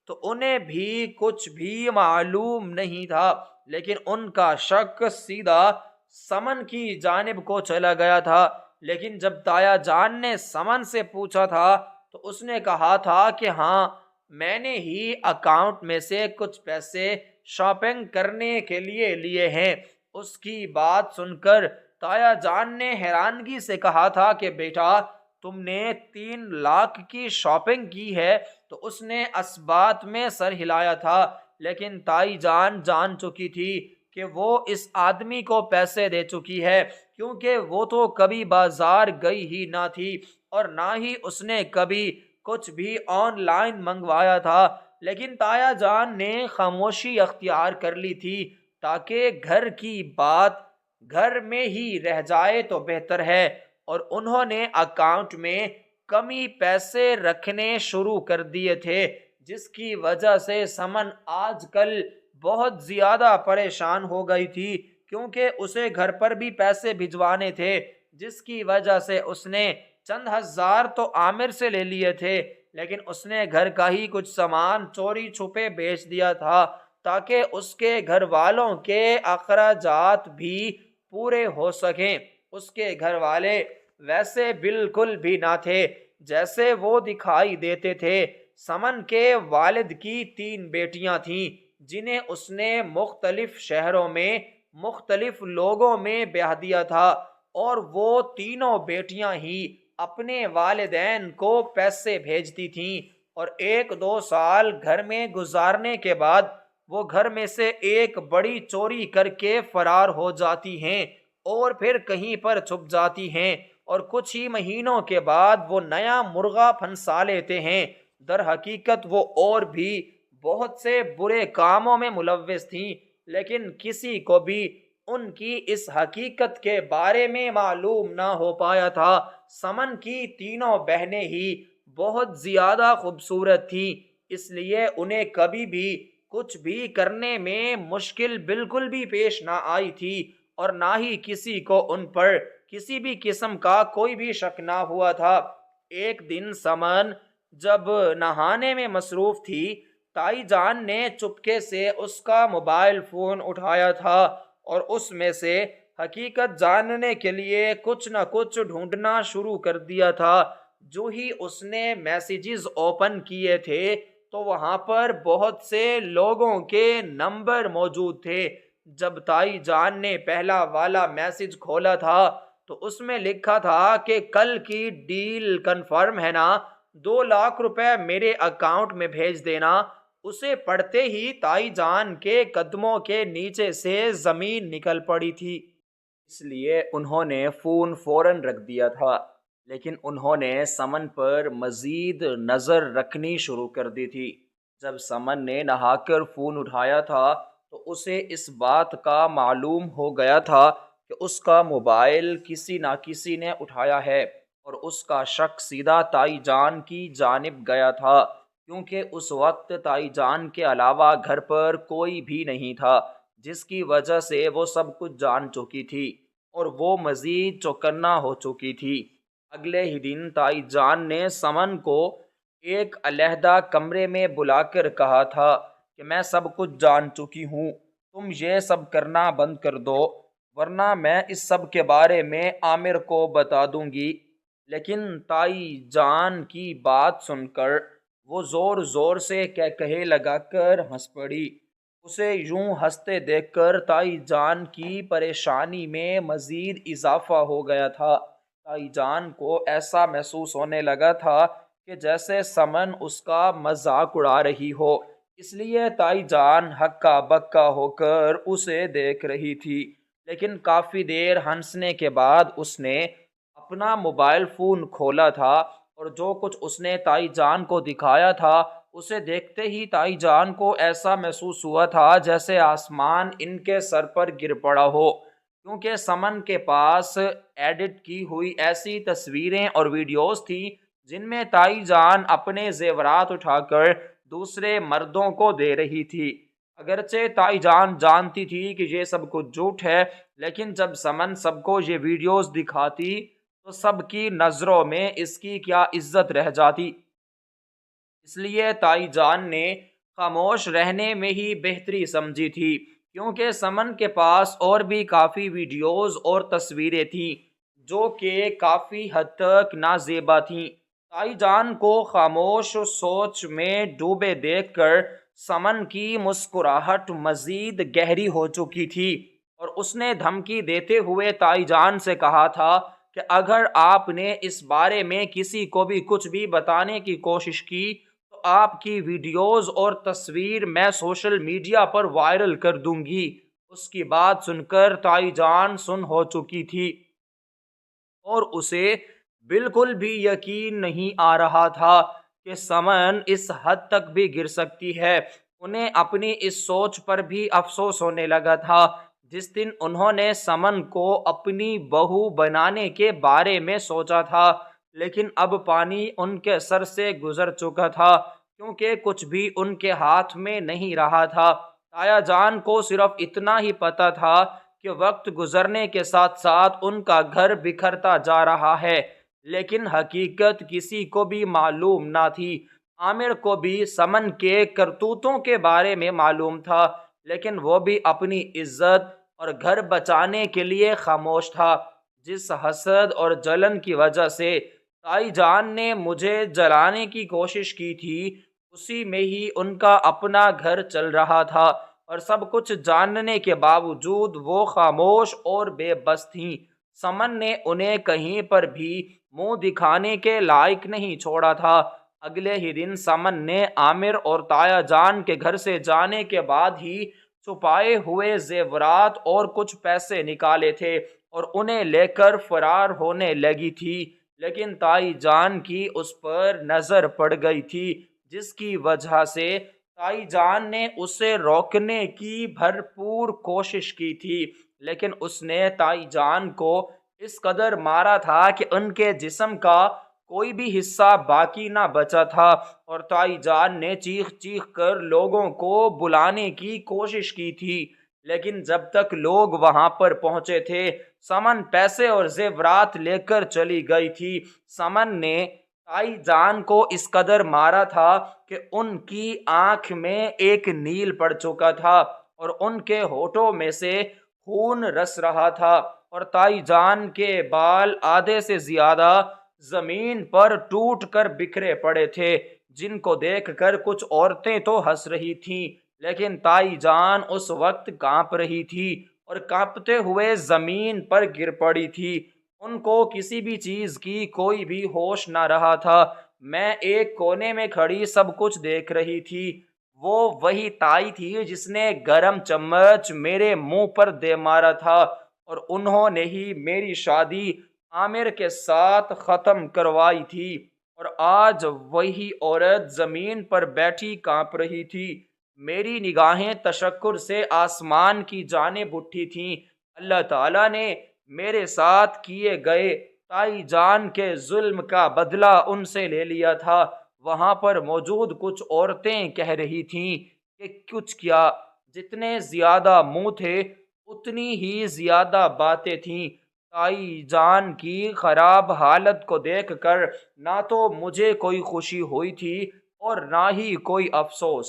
S1: تو انہیں بھی کچھ بھی معلوم نہیں تھا، لیکن ان کا شک سیدھا سمن کی جانب کو چلا گیا تھا۔ لیکن جب تایا جان نے سمن سے پوچھا تھا تو اس نے کہا تھا کہ ہاں میں نے ہی اکاؤنٹ میں سے کچھ پیسے شاپنگ کرنے کے لیے لیے ہیں۔ اس کی بات سن کر تایا جان نے حیرانگی سے کہا تھا کہ بیٹا تم نے 3 لاکھ کی شاپنگ کی ہے؟ تو اس نے اس بات میں سر ہلایا تھا، لیکن تائی جان جان چکی تھی کہ وہ اس آدمی کو پیسے دے چکی ہے، کیونکہ وہ تو کبھی بازار گئی ہی نہ تھی اور نہ ہی اس نے کبھی کچھ بھی آن لائن منگوایا تھا۔ لیکن تایا جان نے خاموشی اختیار کر لی تھی تاکہ گھر کی بات گھر میں ہی رہ جائے تو بہتر ہے، اور انہوں نے اکاؤنٹ میں کمی پیسے رکھنے شروع کر دیے تھے، جس کی وجہ سے سمن آج کل بہت زیادہ پریشان ہو گئی تھی، کیونکہ اسے گھر پر بھی پیسے بھجوانے تھے، جس کی وجہ سے اس نے چند ہزار تو عامر سے لے لیے تھے، لیکن اس نے گھر کا ہی کچھ سامان چوری چھپے بیچ دیا تھا تاکہ اس کے گھر والوں کے اخراجات بھی پورے ہو سکیں۔ اس کے گھر والے ویسے بالکل بھی نہ تھے جیسے وہ دکھائی دیتے تھے۔ سمن کے والد کی 3 بیٹیاں تھیں جنہیں اس نے مختلف شہروں میں مختلف لوگوں میں بیاہ دیا تھا، اور وہ تینوں بیٹیاں ہی اپنے والدین کو پیسے بھیجتی تھیں، اور 1-2 سال گھر میں گزارنے کے بعد وہ گھر میں سے ایک بڑی چوری کر کے فرار ہو جاتی ہیں اور پھر کہیں پر چھپ جاتی ہیں، اور کچھ ہی مہینوں کے بعد وہ نیا مرغا پھنسا لیتے ہیں۔ در حقیقت وہ اور بھی بہت سے برے کاموں میں ملوث تھیں، لیکن کسی کو بھی ان کی اس حقیقت کے بارے میں معلوم نہ ہو پایا تھا۔ سمن کی تینوں بہنیں ہی بہت زیادہ خوبصورت تھیں، اس لیے انہیں کبھی بھی کچھ بھی کرنے میں مشکل بالکل بھی پیش نہ آئی تھی، اور نہ ہی کسی کو ان پر کسی بھی قسم کا کوئی بھی شک نہ ہوا تھا۔ ایک دن سمن جب نہانے میں مصروف تھی، تائی جان نے چپکے سے اس کا موبائل فون اٹھایا تھا اور اس میں سے حقیقت جاننے کے لیے کچھ نہ کچھ ڈھونڈنا شروع کر دیا تھا۔ جو ہی اس نے میسیجز اوپن کیے تھے تو وہاں پر بہت سے لوگوں کے نمبر موجود تھے۔ جب تائی جان نے پہلا والا میسج کھولا تھا تو اس میں لکھا تھا کہ کل کی ڈیل کنفرم ہے نا، 2 لاکھ روپے میرے اکاؤنٹ میں بھیج دینا۔ اسے پڑھتے ہی تائی جان کے قدموں کے نیچے سے زمین نکل پڑی تھی، اس لیے انہوں نے فون فوراً رکھ دیا تھا، لیکن انہوں نے سمن پر مزید نظر رکھنی شروع کر دی تھی۔ جب سمن نے نہا کر فون اٹھایا تھا تو اسے اس بات کا معلوم ہو گیا تھا کہ اس کا موبائل کسی نہ کسی نے اٹھایا ہے، اور اس کا شک سیدھا تائی جان کی جانب گیا تھا، کیونکہ اس وقت تائی جان کے علاوہ گھر پر کوئی بھی نہیں تھا، جس کی وجہ سے وہ سب کچھ جان چکی تھی اور وہ مزید چوکنا ہو چکی تھی۔ اگلے ہی دن تائی جان نے سمن کو ایک علیحدہ کمرے میں بلا کر کہا تھا کہ میں سب کچھ جان چکی ہوں، تم یہ سب کرنا بند کر دو، ورنہ میں اس سب کے بارے میں عامر کو بتا دوں گی۔ لیکن تائی جان کی بات سن کر وہ زور زور سے کہے لگا کر ہنس پڑی۔ اسے یوں ہنستے دیکھ کر تائی جان کی پریشانی میں مزید اضافہ ہو گیا تھا۔ تائی جان کو ایسا محسوس ہونے لگا تھا کہ جیسے سمن اس کا مذاق اڑا رہی ہو، اس لیے تائی جان ہکا بکا ہو کر اسے دیکھ رہی تھی۔ لیکن کافی دیر ہنسنے کے بعد اس نے اپنا موبائل فون کھولا تھا، اور جو کچھ اس نے تائی جان کو دکھایا تھا اسے دیکھتے ہی تائی جان کو ایسا محسوس ہوا تھا جیسے آسمان ان کے سر پر گر پڑا ہو، کیونکہ سمن کے پاس ایڈٹ کی ہوئی ایسی تصویریں اور ویڈیوز تھی جن میں تائی جان اپنے زیورات اٹھا کر دوسرے مردوں کو دے رہی تھی۔ اگرچہ تائی جان جانتی تھی کہ یہ سب کچھ جھوٹ ہے، لیکن جب سمن سب کو یہ ویڈیوز دکھاتی تو سب کی نظروں میں اس کی کیا عزت رہ جاتی۔ اس لیے تائی جان نے خاموش رہنے میں ہی بہتری سمجھی تھی، کیونکہ سمن کے پاس اور بھی کافی ویڈیوز اور تصویریں تھیں جو کہ کافی حد تک نازیبا تھیں۔ تائی جان کو خاموش سوچ میں ڈوبے دیکھ کر سمن کی مسکراہٹ مزید گہری ہو چکی تھی، اور اس نے دھمکی دیتے ہوئے تائی جان سے کہا تھا کہ اگر آپ نے اس بارے میں کسی کو بھی کچھ بھی بتانے کی کوشش کی تو آپ کی ویڈیوز اور تصویر میں سوشل میڈیا پر وائرل کر دوں گی۔ اس کی بات سن کر تائی جان سن ہو چکی تھی، اور اسے بالکل بھی یقین نہیں آ رہا تھا کہ سمن اس حد تک بھی گر سکتی ہے۔ انہیں اپنی اس سوچ پر بھی افسوس ہونے لگا تھا جس دن انہوں نے سمن کو اپنی بہو بنانے کے بارے میں سوچا تھا، لیکن اب پانی ان کے سر سے گزر چکا تھا، کیونکہ کچھ بھی ان کے ہاتھ میں نہیں رہا تھا۔ تایا جان کو صرف اتنا ہی پتا تھا کہ وقت گزرنے کے ساتھ ساتھ ان کا گھر بکھرتا جا رہا ہے، لیکن حقیقت کسی کو بھی معلوم نہ تھی۔ عامر کو بھی سمن کے کرتوتوں کے بارے میں معلوم تھا، لیکن وہ بھی اپنی عزت اور گھر بچانے کے لیے خاموش تھا۔ جس حسد اور جلن کی وجہ سے تائی جان نے مجھے جلانے کی کوشش کی تھی، اسی میں ہی ان کا اپنا گھر چل رہا تھا، اور سب کچھ جاننے کے باوجود وہ خاموش اور بے بس تھیں۔ سمن نے انہیں کہیں پر بھی منہ دکھانے کے لائق نہیں چھوڑا تھا۔ اگلے ہی دن سمن نے عامر اور تایا جان کے گھر سے جانے کے بعد ہی چھپائے ہوئے زیورات اور کچھ پیسے نکالے تھے اور انہیں لے کر فرار ہونے لگی تھی، لیکن تائی جان کی اس پر نظر پڑ گئی تھی، جس کی وجہ سے تائی جان نے اسے روکنے کی بھرپور کوشش کی تھی، لیکن اس نے تائی جان کو اس قدر مارا تھا کہ ان کے جسم کا کوئی بھی حصہ باقی نہ بچا تھا، اور تائی جان نے چیخ چیخ کر لوگوں کو بلانے کی کوشش کی تھی، لیکن جب تک لوگ وہاں پر پہنچے تھے سمن پیسے اور زیورات لے کر چلی گئی تھی۔ سمن نے تائی جان کو اس قدر مارا تھا کہ ان کی آنکھ میں ایک نیل پڑ چکا تھا اور ان کے ہونٹوں میں سے خون رس رہا تھا، اور تائی جان کے بال آدھے سے زیادہ زمین پر ٹوٹ کر بکھرے پڑے تھے، جن کو دیکھ کر کچھ عورتیں تو ہنس رہی تھیں، لیکن تائی جان اس وقت کانپ رہی تھی اور کانپتے ہوئے زمین پر گر پڑی تھی۔ ان کو کسی بھی چیز کی کوئی بھی ہوش نہ رہا تھا۔ میں ایک کونے میں کھڑی سب کچھ دیکھ رہی تھی۔ وہ وہی تائی تھی جس نے گرم چمچ میرے منہ پر دے مارا تھا، اور انہوں نے ہی میری شادی عامر کے ساتھ ختم کروائی تھی، اور آج وہی عورت زمین پر بیٹھی کانپ رہی تھی۔ میری نگاہیں تشکر سے آسمان کی جانب اٹھی تھیں۔ اللہ تعالیٰ نے میرے ساتھ کیے گئے تائی جان کے ظلم کا بدلہ ان سے لے لیا تھا۔ وہاں پر موجود کچھ عورتیں کہہ رہی تھیں کہ کچھ کیا، جتنے زیادہ منہ تھے اتنی ہی زیادہ باتیں تھیں۔ تائی جان کی خراب حالت کو دیکھ کر نہ تو مجھے کوئی خوشی ہوئی تھی اور نہ ہی کوئی افسوس،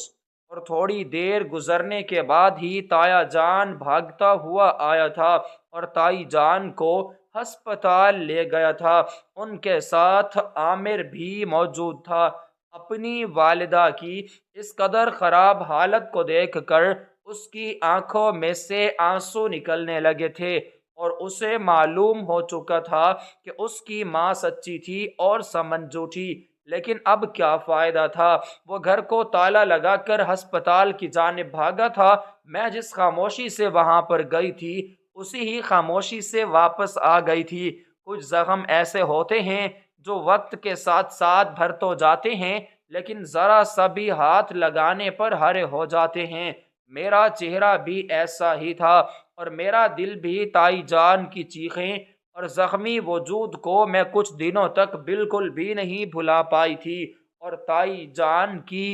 S1: اور تھوڑی دیر گزرنے کے بعد ہی تایا جان بھاگتا ہوا آیا تھا اور تائی جان کو ہسپتال لے گیا تھا۔ ان کے ساتھ عامر بھی موجود تھا۔ اپنی والدہ کی اس قدر خراب حالت کو دیکھ کر اس کی آنکھوں میں سے آنسو نکلنے لگے تھے، اور اسے معلوم ہو چکا تھا کہ اس کی ماں سچی تھی اور سمن جھوٹی، لیکن اب کیا فائدہ تھا؟ وہ گھر کو تالا لگا کر ہسپتال کی جانب بھاگا تھا۔ میں جس خاموشی سے وہاں پر گئی تھی اسی ہی خاموشی سے واپس آ گئی تھی۔ کچھ زخم ایسے ہوتے ہیں جو وقت کے ساتھ ساتھ بھر تو جاتے ہیں، لیکن ذرا سا بھی ہاتھ لگانے پر ہرے ہو جاتے ہیں۔ میرا چہرہ بھی ایسا ہی تھا، اور میرا دل بھی تائی جان کی چیخیں اور زخمی وجود کو میں کچھ دنوں تک بالکل بھی نہیں بھلا پائی تھی، اور تائی جان کی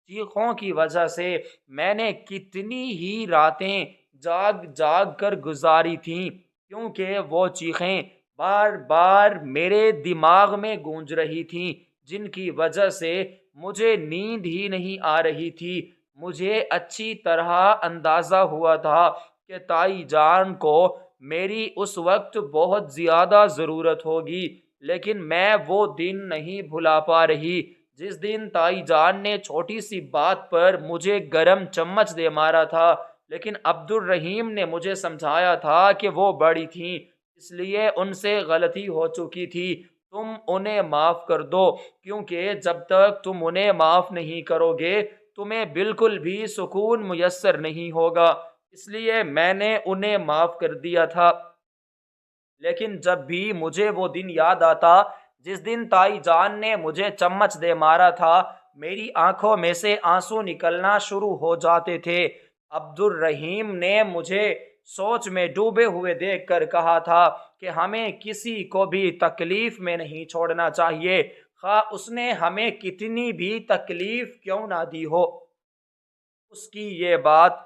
S1: چیخوں کی وجہ سے میں نے کتنی ہی راتیں جاگ جاگ کر گزاری تھیں، کیونکہ وہ چیخیں بار بار میرے دماغ میں گونج رہی تھیں، جن کی وجہ سے مجھے نیند ہی نہیں آ رہی تھی۔ مجھے اچھی طرح اندازہ ہوا تھا کہ تائی جان کو میری اس وقت بہت زیادہ ضرورت ہوگی، لیکن میں وہ دن نہیں بھلا پا رہی جس دن تائی جان نے چھوٹی سی بات پر مجھے گرم چمچ دے مارا تھا، لیکن عبد الرحیم نے مجھے سمجھایا تھا کہ وہ بڑی تھیں، اس لیے ان سے غلطی ہو چکی تھی، تم انہیں معاف کر دو، کیونکہ جب تک تم انہیں معاف نہیں کرو گے تمہیں بالکل بھی سکون میسر نہیں ہوگا۔ اس لیے میں نے انہیں معاف کر دیا تھا، لیکن جب بھی مجھے وہ دن یاد آتا جس دن تائی جان نے مجھے چمچ دے مارا تھا، میری آنکھوں میں سے آنسو نکلنا شروع ہو جاتے تھے۔ عبد الرحیم نے مجھے سوچ میں ڈوبے ہوئے دیکھ کر کہا تھا کہ ہمیں کسی کو بھی تکلیف میں نہیں چھوڑنا چاہیے، خواہ اس نے ہمیں کتنی بھی تکلیف کیوں نہ دی ہو۔ اس کی یہ بات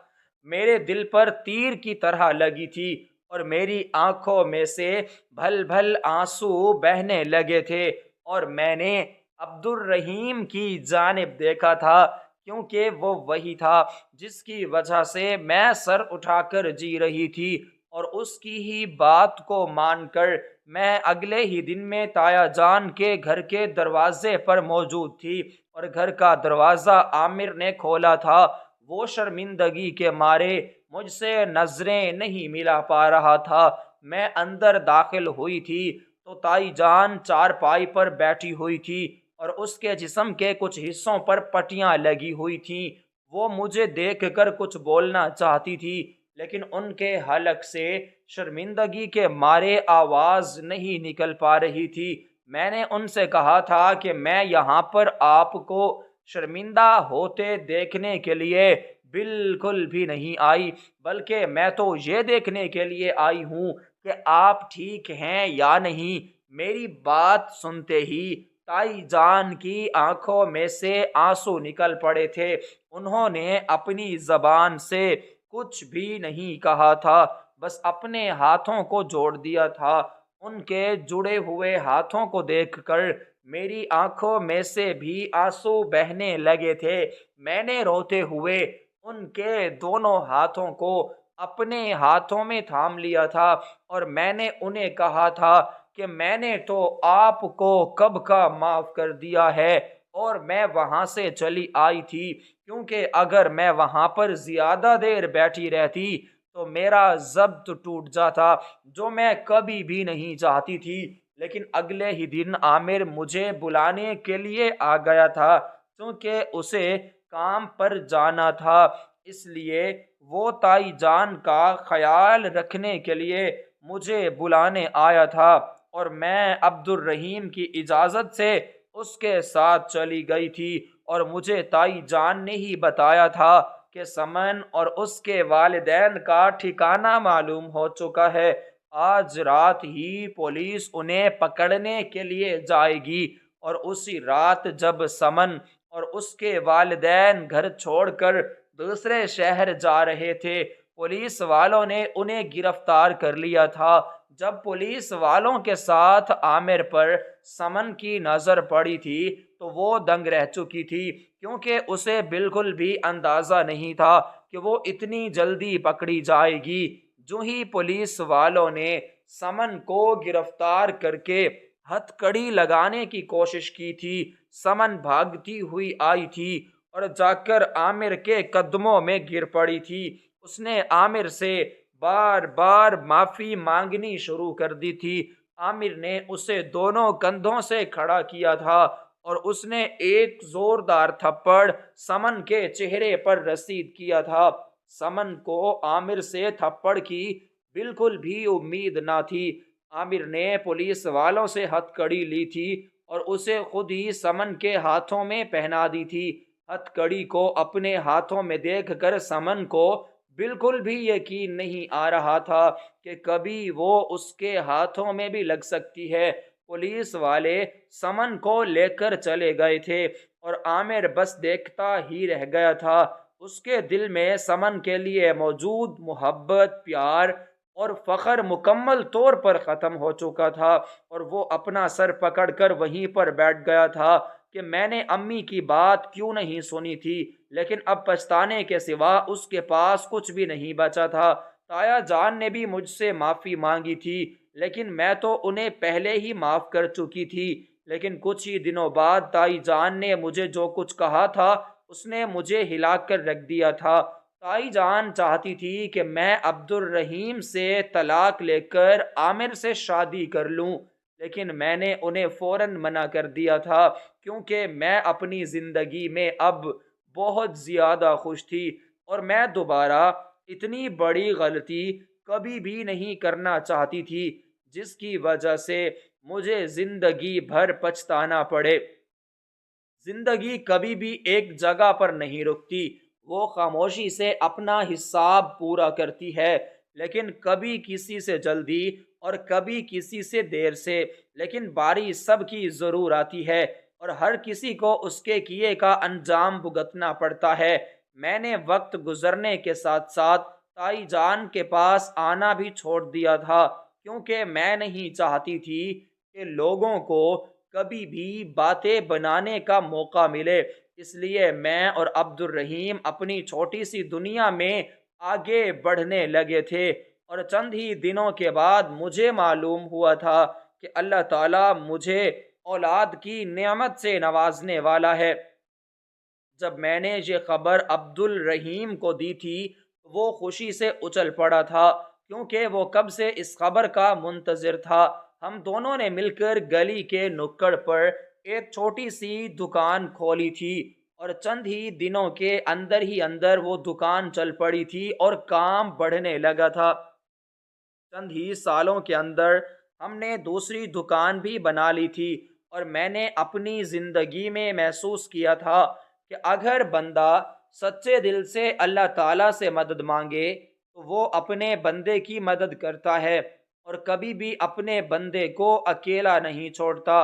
S1: میرے دل پر تیر کی طرح لگی تھی، اور میری آنکھوں میں سے بھل بھل آنسو بہنے لگے تھے، اور میں نے عبد الرحیم کی جانب دیکھا تھا، کیونکہ وہ وہی تھا جس کی وجہ سے میں سر اٹھا کر جی رہی تھی، اور اس کی ہی بات کو مان کر میں اگلے ہی دن میں تایا جان کے گھر کے دروازے پر موجود تھی، اور گھر کا دروازہ عامر نے کھولا تھا۔ وہ شرمندگی کے مارے مجھ سے نظریں نہیں ملا پا رہا تھا۔ میں اندر داخل ہوئی تھی تو تائی جان چارپائی پر بیٹھی ہوئی تھی، اور اس کے جسم کے کچھ حصوں پر پٹیاں لگی ہوئی تھیں۔ وہ مجھے دیکھ کر کچھ بولنا چاہتی تھی، لیکن ان کے حلق سے شرمندگی کے مارے آواز نہیں نکل پا رہی تھی۔ میں نے ان سے کہا تھا کہ میں یہاں پر آپ کو شرمندہ ہوتے دیکھنے کے لیے بالکل بھی نہیں آئی، بلکہ میں تو یہ دیکھنے کے لیے آئی ہوں کہ آپ ٹھیک ہیں یا نہیں۔ میری بات سنتے ہی تائی جان کی آنکھوں میں سے آنسو نکل پڑے تھے۔ انہوں نے اپنی زبان سے کچھ بھی نہیں کہا تھا، بس اپنے ہاتھوں کو جوڑ دیا تھا۔ ان کے جڑے ہوئے ہاتھوں کو دیکھ کر میری آنکھوں میں سے بھی آنسو بہنے لگے تھے۔ میں نے روتے ہوئے ان کے دونوں ہاتھوں کو اپنے ہاتھوں میں تھام لیا تھا، اور میں نے انہیں کہا تھا کہ میں نے تو آپ کو کب کا معاف کر دیا ہے، اور میں وہاں سے چلی آئی تھی، کیونکہ اگر میں وہاں پر زیادہ دیر بیٹھی رہتی تو میرا ضبط ٹوٹ جاتا، جو میں کبھی بھی نہیں چاہتی تھی۔ لیکن اگلے ہی دن عامر مجھے بلانے کے لیے آ گیا تھا، کیونکہ اسے کام پر جانا تھا، اس لیے وہ تائی جان کا خیال رکھنے کے لیے مجھے بلانے آیا تھا، اور میں عبد الرحیم کی اجازت سے اس کے ساتھ چلی گئی تھی، اور مجھے تائی جان نے ہی بتایا تھا کہ سمن اور اس کے والدین کا ٹھکانہ معلوم ہو چکا ہے۔ آج رات ہی پولیس انہیں پکڑنے کے لیے جائے گی، اور اسی رات جب سمن اور اس کے والدین گھر چھوڑ کر دوسرے شہر جا رہے تھے، پولیس والوں نے انہیں گرفتار کر لیا تھا۔ جب پولیس والوں کے ساتھ عامر پر سمن کی نظر پڑی تھی تو وہ دنگ رہ چکی تھی، کیونکہ اسے بالکل بھی اندازہ نہیں تھا کہ وہ اتنی جلدی پکڑی جائے گی۔ جو ہی پولیس والوں نے سمن کو گرفتار کر کے ہتھ کڑی لگانے کی کوشش کی تھی، سمن بھاگتی ہوئی آئی تھی اور جا کر عامر کے قدموں میں گر پڑی تھی۔ اس نے عامر سے بار بار معافی مانگنی شروع کر دی تھی۔ عامر نے اسے دونوں کندھوں سے کھڑا کیا تھا، اور اس نے ایک زوردار تھپڑ سمن کے چہرے پر رسید کیا تھا۔ سمن کو عامر سے تھپڑ کی بالکل بھی امید نہ تھی۔ عامر نے پولیس والوں سے ہتھ کڑی لی تھی اور اسے خود ہی سمن کے ہاتھوں میں پہنا دی تھی۔ ہتھ کڑی کو اپنے ہاتھوں میں دیکھ کر سمن کو بالکل بھی یقین نہیں آ رہا تھا کہ کبھی وہ اس کے ہاتھوں میں بھی لگ سکتی ہے۔ پولیس والے سمن کو لے کر چلے گئے تھے، اور عامر بس دیکھتا ہی رہ گیا تھا۔ اس کے دل میں سمن کے لیے موجود محبت، پیار اور فخر مکمل طور پر ختم ہو چکا تھا، اور وہ اپنا سر پکڑ کر وہیں پر بیٹھ گیا تھا کہ میں نے امی کی بات کیوں نہیں سنی تھی۔ لیکن اب پچھتانے کے سوا اس کے پاس کچھ بھی نہیں بچا تھا۔ تایا جان نے بھی مجھ سے معافی مانگی تھی، لیکن میں تو انہیں پہلے ہی معاف کر چکی تھی۔ لیکن کچھ ہی دنوں بعد تائی جان نے مجھے جو کچھ کہا تھا اس نے مجھے ہلا کر رکھ دیا تھا۔ تائی جان چاہتی تھی کہ میں عبد الرحیم سے طلاق لے کر عامر سے شادی کر لوں، لیکن میں نے انہیں فوراً منع کر دیا تھا، کیونکہ میں اپنی زندگی میں اب بہت زیادہ خوش تھی، اور میں دوبارہ اتنی بڑی غلطی کبھی بھی نہیں کرنا چاہتی تھی جس کی وجہ سے مجھے زندگی بھر پچھتانا پڑے۔ زندگی کبھی بھی ایک جگہ پر نہیں رکتی، وہ خاموشی سے اپنا حساب پورا کرتی ہے، لیکن کبھی کسی سے جلدی اور کبھی کسی سے دیر سے، لیکن باری سب کی ضرور آتی ہے، اور ہر کسی کو اس کے کیے کا انجام بھگتنا پڑتا ہے۔ میں نے وقت گزرنے کے ساتھ ساتھ تائی جان کے پاس آنا بھی چھوڑ دیا تھا، کیونکہ میں نہیں چاہتی تھی کہ لوگوں کو کبھی بھی باتیں بنانے کا موقع ملے۔ اس لیے میں اور عبد الرحیم اپنی چھوٹی سی دنیا میں آگے بڑھنے لگے تھے، اور چند ہی دنوں کے بعد مجھے معلوم ہوا تھا کہ اللہ تعالیٰ مجھے اولاد کی نعمت سے نوازنے والا ہے۔ جب میں نے یہ خبر عبد الرحیم کو دی تھی تو وہ خوشی سے اچل پڑا تھا، کیونکہ وہ کب سے اس خبر کا منتظر تھا۔ ہم دونوں نے مل کر گلی کے نکڑ پر ایک چھوٹی سی دکان کھولی تھی، اور چند ہی دنوں کے اندر ہی اندر وہ دکان چل پڑی تھی اور کام بڑھنے لگا تھا۔ چند ہی سالوں کے اندر ہم نے دوسری دکان بھی بنا لی تھی، اور میں نے اپنی زندگی میں محسوس کیا تھا کہ اگر بندہ سچے دل سے اللہ تعالیٰ سے مدد مانگے تو وہ اپنے بندے کی مدد کرتا ہے، اور کبھی بھی اپنے بندے کو اکیلا نہیں چھوڑتا۔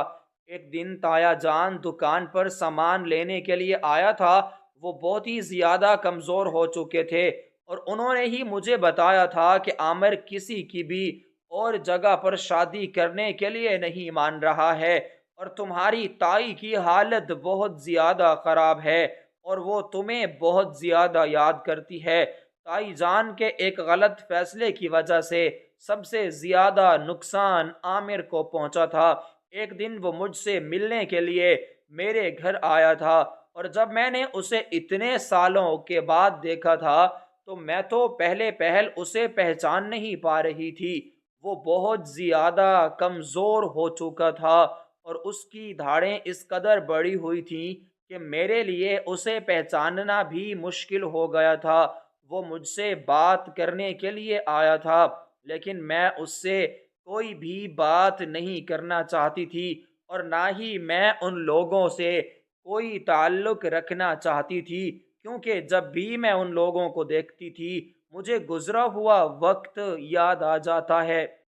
S1: ایک دن تایا جان دکان پر سامان لینے کے لیے آیا تھا۔ وہ بہت ہی زیادہ کمزور ہو چکے تھے اور انہوں نے ہی مجھے بتایا تھا کہ عامر کسی کی بھی اور جگہ پر شادی کرنے کے لیے نہیں مان رہا ہے، اور تمہاری تائی کی حالت بہت زیادہ خراب ہے اور وہ تمہیں بہت زیادہ یاد کرتی ہے۔ تائی جان کے ایک غلط فیصلے کی وجہ سے سب سے زیادہ نقصان عامر کو پہنچا تھا۔ ایک دن وہ مجھ سے ملنے کے لیے میرے گھر آیا تھا، اور جب میں نے اسے اتنے سالوں کے بعد دیکھا تھا تو میں تو پہلے پہل اسے پہچان نہیں پا رہی تھی۔ وہ بہت زیادہ کمزور ہو چکا تھا اور اس کی دھاڑیں اس قدر بڑی ہوئی تھیں کہ میرے لیے اسے پہچاننا بھی مشکل ہو گیا تھا۔ وہ مجھ سے بات کرنے کے لیے آیا تھا لیکن میں اس سے کوئی بھی بات نہیں کرنا چاہتی تھی، اور نہ ہی میں ان لوگوں سے کوئی تعلق رکھنا چاہتی تھی، کیونکہ جب بھی میں ان لوگوں کو دیکھتی تھی مجھے گزرا ہوا وقت یاد آ جاتا ہے۔